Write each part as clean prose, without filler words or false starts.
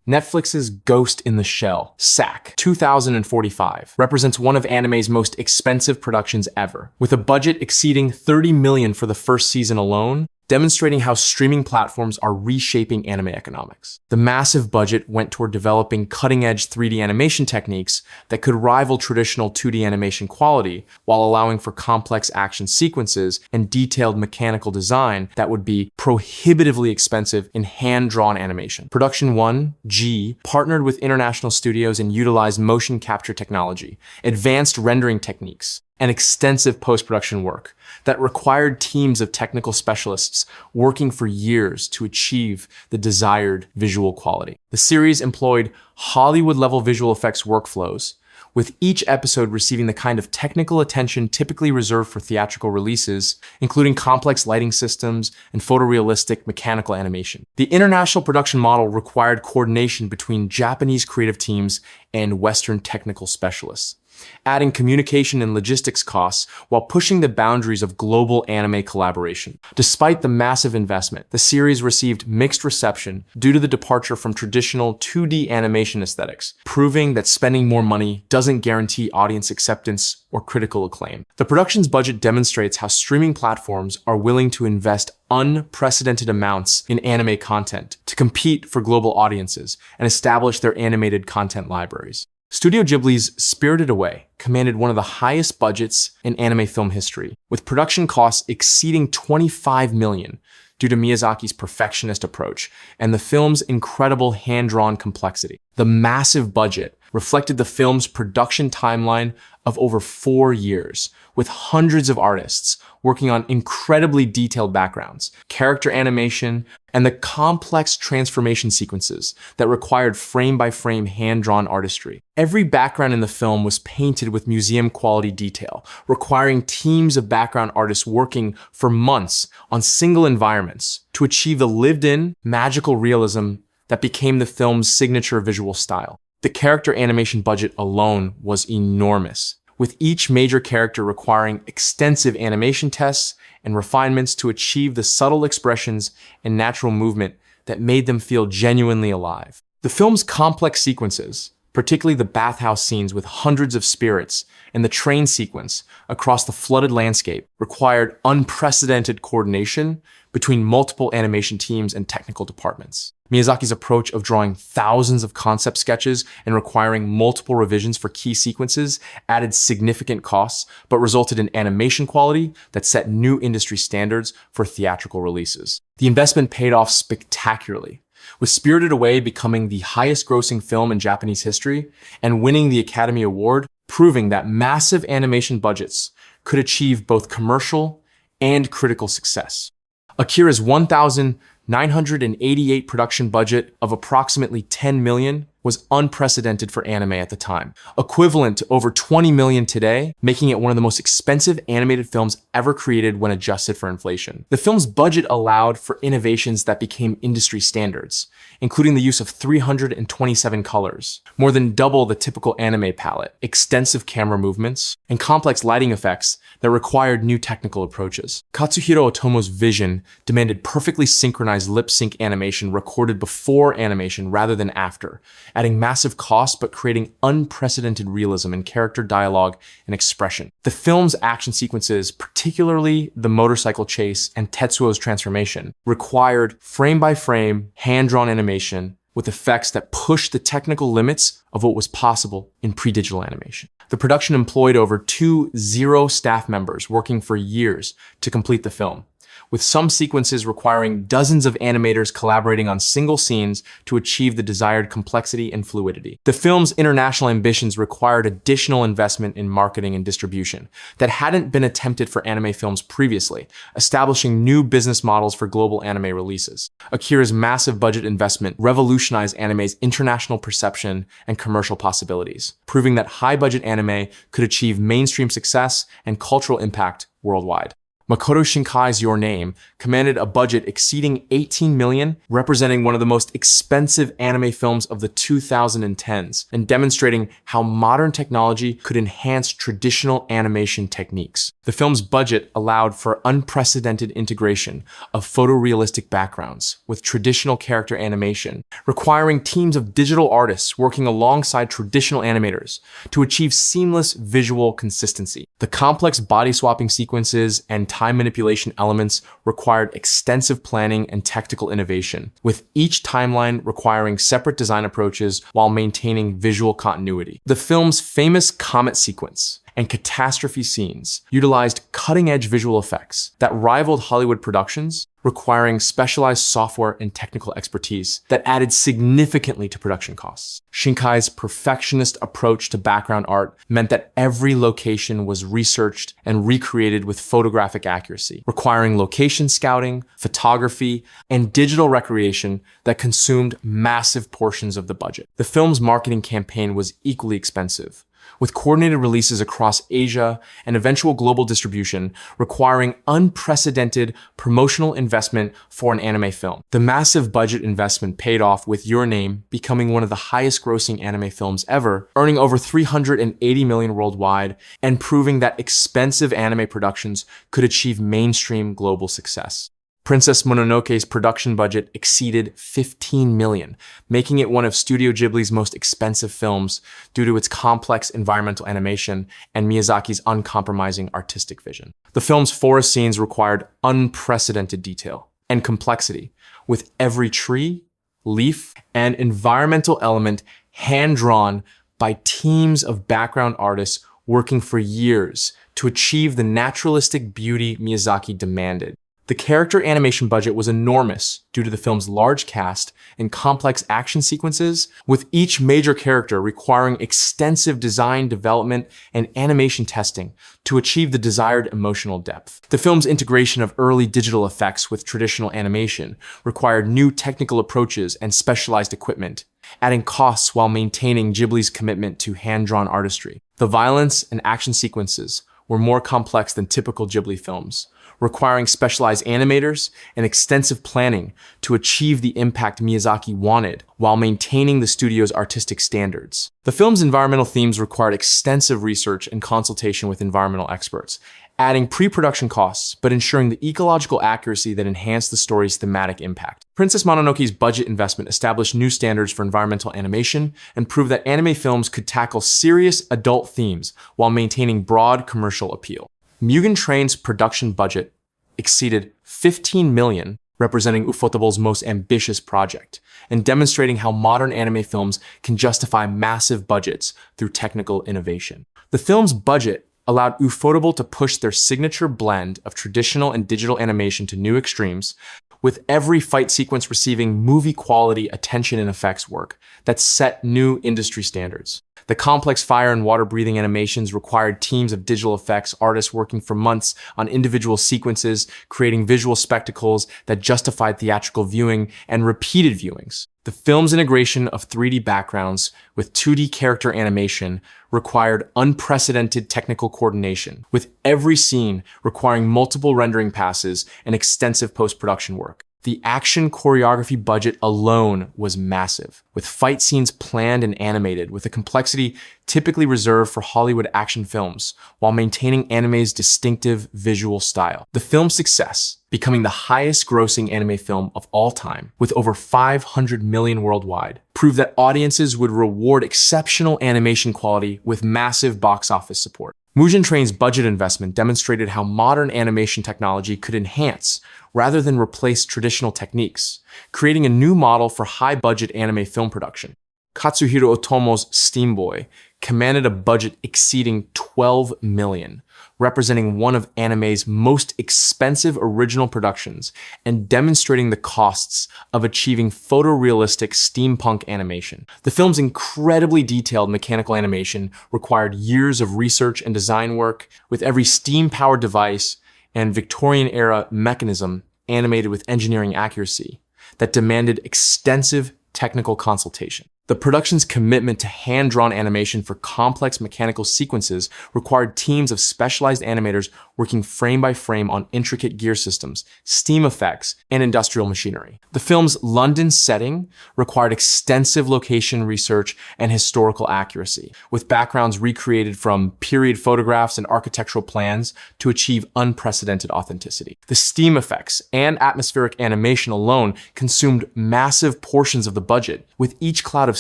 Netflix's Ghost in the Shell, SAC, 2045, represents one of anime's most expensive productions ever, with a budget exceeding $30 million for the first season alone, demonstrating how streaming platforms are reshaping anime economics. The massive budget went toward developing cutting-edge 3D animation techniques that could rival traditional 2D animation quality, while allowing for complex action sequences and detailed mechanical design that would be prohibitively expensive in hand-drawn animation. Production 1, G, partnered with international studios and utilized motion capture technology, advanced rendering techniques, and extensive post-production work that required teams of technical specialists working for years to achieve the desired visual quality. The series employed Hollywood-level visual effects workflows, with each episode receiving the kind of technical attention typically reserved for theatrical releases, including complex lighting systems and photorealistic mechanical animation. The international production model required coordination between Japanese creative teams and Western technical specialists, adding communication and logistics costs while pushing the boundaries of global anime collaboration. Despite the massive investment, the series received mixed reception due to the departure from traditional 2D animation aesthetics, proving that spending more money doesn't guarantee audience acceptance or critical acclaim. The production's budget demonstrates how streaming platforms are willing to invest unprecedented amounts in anime content to compete for global audiences and establish their animated content libraries. Studio Ghibli's Spirited Away commanded one of the highest budgets in anime film history, with production costs exceeding $25 million due to Miyazaki's perfectionist approach and the film's incredible hand-drawn complexity. The massive budget reflected the film's production timeline of over 4 years, with hundreds of artists working on incredibly detailed backgrounds, character animation, and the complex transformation sequences that required frame-by-frame hand-drawn artistry. Every background in the film was painted with museum-quality detail, requiring teams of background artists working for months on single environments to achieve the lived-in, magical realism that became the film's signature visual style. The character animation budget alone was enormous, with each major character requiring extensive animation tests and refinements to achieve the subtle expressions and natural movement that made them feel genuinely alive. The film's complex sequences, particularly the bathhouse scenes with hundreds of spirits and the train sequence across the flooded landscape, required unprecedented coordination between multiple animation teams and technical departments. Miyazaki's approach of drawing thousands of concept sketches and requiring multiple revisions for key sequences added significant costs, but resulted in animation quality that set new industry standards for theatrical releases. The investment paid off spectacularly, with Spirited Away becoming the highest-grossing film in Japanese history and winning the Academy Award, proving that massive animation budgets could achieve both commercial and critical success. Akira's 1,988 production budget of approximately $10 million was unprecedented for anime at the time, equivalent to over $20 million today, making it one of the most expensive animated films ever created when adjusted for inflation. The film's budget allowed for innovations that became industry standards, including the use of 327 colors, more than double the typical anime palette, extensive camera movements, and complex lighting effects that required new technical approaches. Katsuhiro Otomo's vision demanded perfectly synchronized lip-sync animation recorded before animation rather than after, adding massive costs but creating unprecedented realism in character dialogue and expression. The film's action sequences, particularly the motorcycle chase and Tetsuo's transformation, required frame-by-frame, hand-drawn animation with effects that pushed the technical limits of what was possible in pre-digital animation. The production employed over 20 staff members working for years to complete the film, with some sequences requiring dozens of animators collaborating on single scenes to achieve the desired complexity and fluidity. The film's international ambitions required additional investment in marketing and distribution that hadn't been attempted for anime films previously, establishing new business models for global anime releases. Akira's massive budget investment revolutionized anime's international perception and commercial possibilities, proving that high-budget anime could achieve mainstream success and cultural impact worldwide. Makoto Shinkai's Your Name commanded a budget exceeding $18 million, representing one of the most expensive anime films of the 2010s, and demonstrating how modern technology could enhance traditional animation techniques. The film's budget allowed for unprecedented integration of photorealistic backgrounds with traditional character animation, requiring teams of digital artists working alongside traditional animators to achieve seamless visual consistency. The complex body swapping sequences and time manipulation elements required extensive planning and technical innovation, with each timeline requiring separate design approaches while maintaining visual continuity. The film's famous comet sequence and catastrophe scenes utilized cutting-edge visual effects that rivaled Hollywood productions, requiring specialized software and technical expertise that added significantly to production costs. Shinkai's perfectionist approach to background art meant that every location was researched and recreated with photographic accuracy, requiring location scouting, photography, and digital recreation that consumed massive portions of the budget. The film's marketing campaign was equally expensive, with coordinated releases across Asia and eventual global distribution requiring unprecedented promotional investment for an anime film. The massive budget investment paid off, with Your Name becoming one of the highest grossing anime films ever, earning over $380 million worldwide and proving that expensive anime productions could achieve mainstream global success. Princess Mononoke's production budget exceeded $15 million, making it one of Studio Ghibli's most expensive films due to its complex environmental animation and Miyazaki's uncompromising artistic vision. The film's forest scenes required unprecedented detail and complexity, with every tree, leaf, and environmental element hand-drawn by teams of background artists working for years to achieve the naturalistic beauty Miyazaki demanded. The character animation budget was enormous due to the film's large cast and complex action sequences, with each major character requiring extensive design development and animation testing to achieve the desired emotional depth. The film's integration of early digital effects with traditional animation required new technical approaches and specialized equipment, adding costs while maintaining Ghibli's commitment to hand-drawn artistry. The violence and action sequences were more complex than typical Ghibli films, requiring specialized animators and extensive planning to achieve the impact Miyazaki wanted while maintaining the studio's artistic standards. The film's environmental themes required extensive research and consultation with environmental experts, adding pre-production costs but ensuring the ecological accuracy that enhanced the story's thematic impact. Princess Mononoke's budget investment established new standards for environmental animation and proved that anime films could tackle serious adult themes while maintaining broad commercial appeal. Mugen Train's production budget exceeded $15 million, representing Ufotable's most ambitious project, and demonstrating how modern anime films can justify massive budgets through technical innovation. The film's budget allowed Ufotable to push their signature blend of traditional and digital animation to new extremes, with every fight sequence receiving movie-quality attention and effects work that set new industry standards. The complex fire and water-breathing animations required teams of digital effects artists working for months on individual sequences, creating visual spectacles that justified theatrical viewing and repeated viewings. The film's integration of 3D backgrounds with 2D character animation required unprecedented technical coordination, with every scene requiring multiple rendering passes and extensive post-production work. The action choreography budget alone was massive, with fight scenes planned and animated with a complexity typically reserved for Hollywood action films, while maintaining anime's distinctive visual style. The film's success, becoming the highest grossing anime film of all time, with over $500 million worldwide, proved that audiences would reward exceptional animation quality with massive box office support. Mugen Train's budget investment demonstrated how modern animation technology could enhance rather than replace traditional techniques, creating a new model for high-budget anime film production. Katsuhiro Otomo's Steamboy commanded a budget exceeding $12 million, representing one of anime's most expensive original productions and demonstrating the costs of achieving photorealistic steampunk animation. The film's incredibly detailed mechanical animation required years of research and design work, with every steam-powered device and Victorian-era mechanism animated with engineering accuracy that demanded extensive technical consultation. The production's commitment to hand-drawn animation for complex mechanical sequences required teams of specialized animators working frame by frame on intricate gear systems, steam effects, and industrial machinery. The film's London setting required extensive location research and historical accuracy, with backgrounds recreated from period photographs and architectural plans to achieve unprecedented authenticity. The steam effects and atmospheric animation alone consumed massive portions of the budget, with each cloud of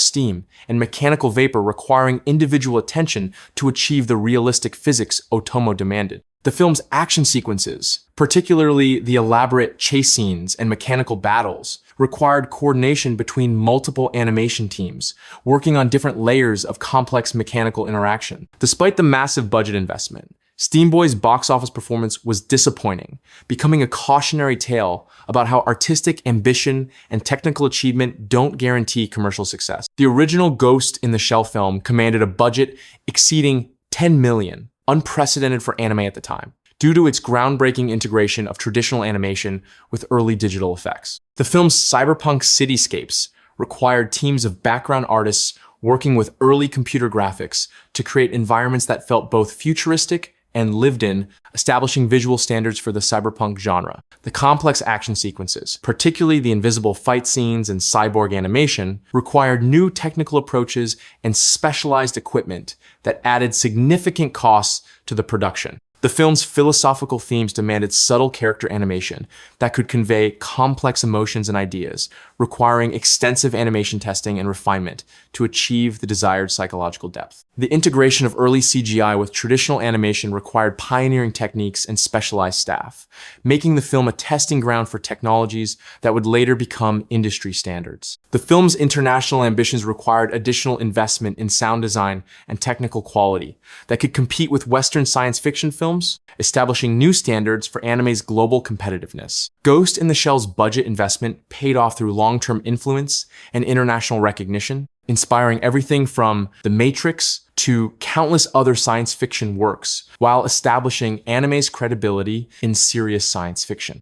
steam and mechanical vapor requiring individual attention to achieve the realistic physics Otomo demanded. The film's action sequences, particularly the elaborate chase scenes and mechanical battles, required coordination between multiple animation teams, working on different layers of complex mechanical interaction. Despite the massive budget investment, Steamboy's box office performance was disappointing, becoming a cautionary tale about how artistic ambition and technical achievement don't guarantee commercial success. The original Ghost in the Shell film commanded a budget exceeding 10 million, unprecedented for anime at the time, due to its groundbreaking integration of traditional animation with early digital effects. The film's cyberpunk cityscapes required teams of background artists working with early computer graphics to create environments that felt both futuristic and lived in, establishing visual standards for the cyberpunk genre. The complex action sequences, particularly the invisible fight scenes and cyborg animation, required new technical approaches and specialized equipment that added significant costs to the production. The film's philosophical themes demanded subtle character animation that could convey complex emotions and ideas, requiring extensive animation testing and refinement to achieve the desired psychological depth. The integration of early CGI with traditional animation required pioneering techniques and specialized staff, making the film a testing ground for technologies that would later become industry standards. The film's international ambitions required additional investment in sound design and technical quality that could compete with Western science fiction films, establishing new standards for anime's global competitiveness. Ghost in the Shell's budget investment paid off through long-term influence and international recognition, inspiring everything from The Matrix to countless other science fiction works, while establishing anime's credibility in serious science fiction.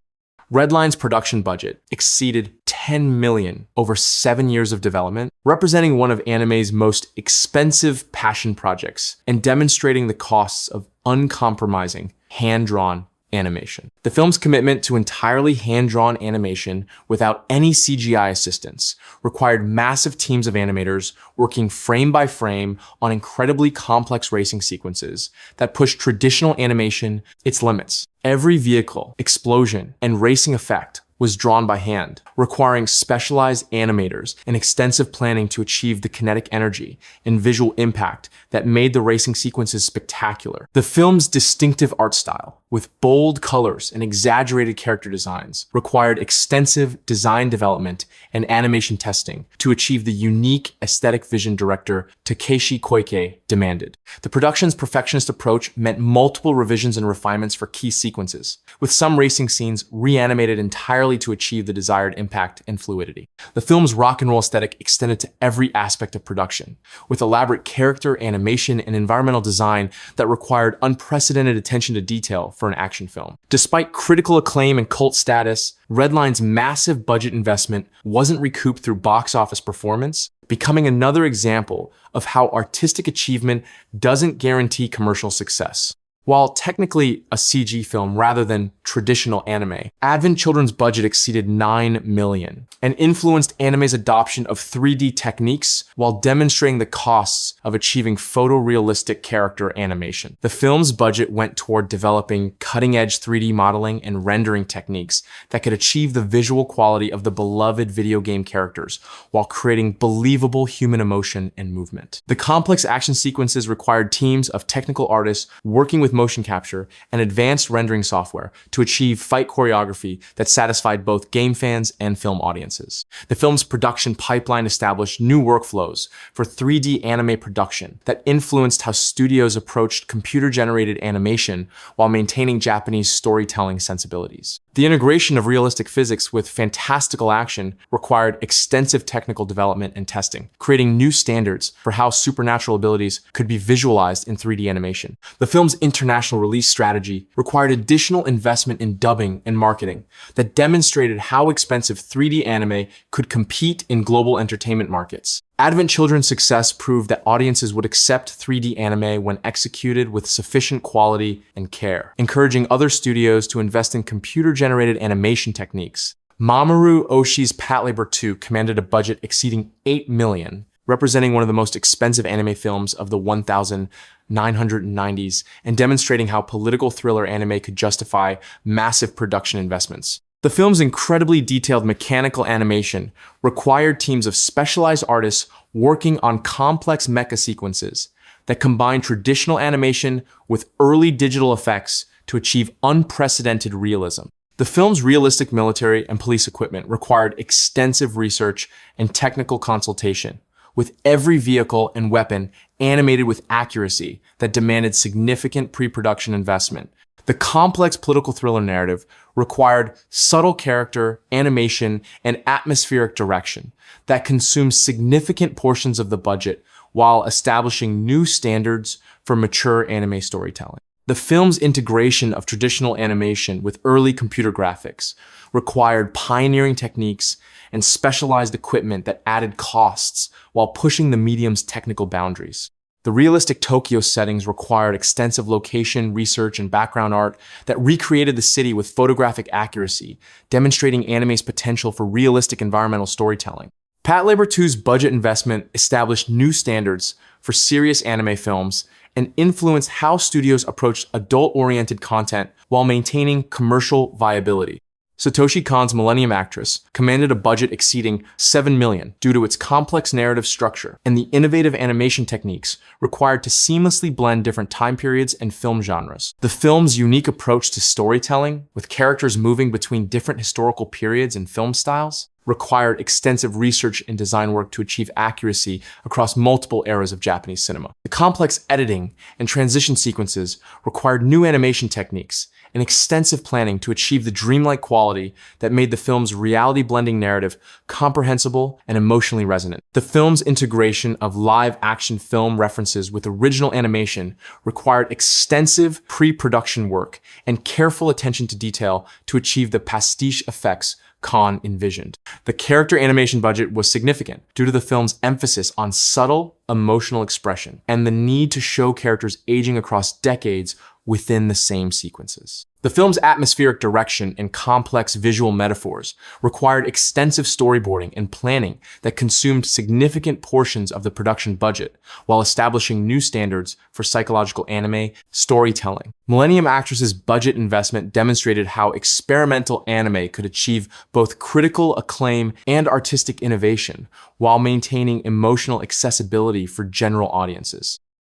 Redline's production budget exceeded 10 million over 7 years of development, representing one of anime's most expensive passion projects and demonstrating the costs of uncompromising, hand-drawn animation. The film's commitment to entirely hand-drawn animation without any CGI assistance required massive teams of animators working frame by frame on incredibly complex racing sequences that pushed traditional animation its limits. Every vehicle, explosion, and racing effect was drawn by hand, requiring specialized animators and extensive planning to achieve the kinetic energy and visual impact that made the racing sequences spectacular. The film's distinctive art style, with bold colors and exaggerated character designs, required extensive design development and animation testing to achieve the unique aesthetic vision director Takeshi Koike demanded. The production's perfectionist approach meant multiple revisions and refinements for key sequences, with some racing scenes reanimated entirely to achieve the desired impact and fluidity. The film's rock and roll aesthetic extended to every aspect of production, with elaborate character, animation, and environmental design that required unprecedented attention to detail for an action film. Despite critical acclaim and cult status, Redline's massive budget investment wasn't recouped through box office performance, becoming another example of how artistic achievement doesn't guarantee commercial success. While technically a CG film rather than traditional anime, Advent Children's budget exceeded 9 million and influenced anime's adoption of 3D techniques while demonstrating the costs of achieving photorealistic character animation. The film's budget went toward developing cutting-edge 3D modeling and rendering techniques that could achieve the visual quality of the beloved video game characters while creating believable human emotion and movement. The complex action sequences required teams of technical artists working with motion capture and advanced rendering software to achieve fight choreography that satisfied both game fans and film audiences. The film's production pipeline established new workflows for 3D anime production that influenced how studios approached computer-generated animation while maintaining Japanese storytelling sensibilities. The integration of realistic physics with fantastical action required extensive technical development and testing, creating new standards for how supernatural abilities could be visualized in 3D animation. The film's international release strategy required additional investment in dubbing and marketing that demonstrated how expensive 3D anime could compete in global entertainment markets. Advent Children's success proved that audiences would accept 3D anime when executed with sufficient quality and care, encouraging other studios to invest in computer-generated animation techniques. Mamoru Oshii's Patlabor 2 commanded a budget exceeding $8 million, representing one of the most expensive anime films of the 1990s and demonstrating how political thriller anime could justify massive production investments. The film's incredibly detailed mechanical animation required teams of specialized artists working on complex mecha sequences that combined traditional animation with early digital effects to achieve unprecedented realism. The film's realistic military and police equipment required extensive research and technical consultation, with every vehicle and weapon animated with accuracy that demanded significant pre-production investment. The complex political thriller narrative required subtle character, animation, and atmospheric direction that consumed significant portions of the budget while establishing new standards for mature anime storytelling. The film's integration of traditional animation with early computer graphics required pioneering techniques and specialized equipment that added costs while pushing the medium's technical boundaries. The realistic Tokyo settings required extensive location research and background art that recreated the city with photographic accuracy, demonstrating anime's potential for realistic environmental storytelling. Patlabor 2's budget investment established new standards for serious anime films and influenced how studios approached adult-oriented content while maintaining commercial viability. Satoshi Kon's Millennium Actress commanded a budget exceeding $7 million due to its complex narrative structure and the innovative animation techniques required to seamlessly blend different time periods and film genres. The film's unique approach to storytelling, with characters moving between different historical periods and film styles, required extensive research and design work to achieve accuracy across multiple eras of Japanese cinema. The complex editing and transition sequences required new animation techniques and extensive planning to achieve the dreamlike quality that made the film's reality-blending narrative comprehensible and emotionally resonant. The film's integration of live-action film references with original animation required extensive pre-production work and careful attention to detail to achieve the pastiche effects Kon envisioned. The character animation budget was significant due to the film's emphasis on subtle emotional expression and the need to show characters aging across decades within the same sequences. The film's atmospheric direction and complex visual metaphors required extensive storyboarding and planning that consumed significant portions of the production budget while establishing new standards for psychological anime storytelling. Millennium Actress's budget investment demonstrated how experimental anime could achieve both critical acclaim and artistic innovation while maintaining emotional accessibility for general audiences.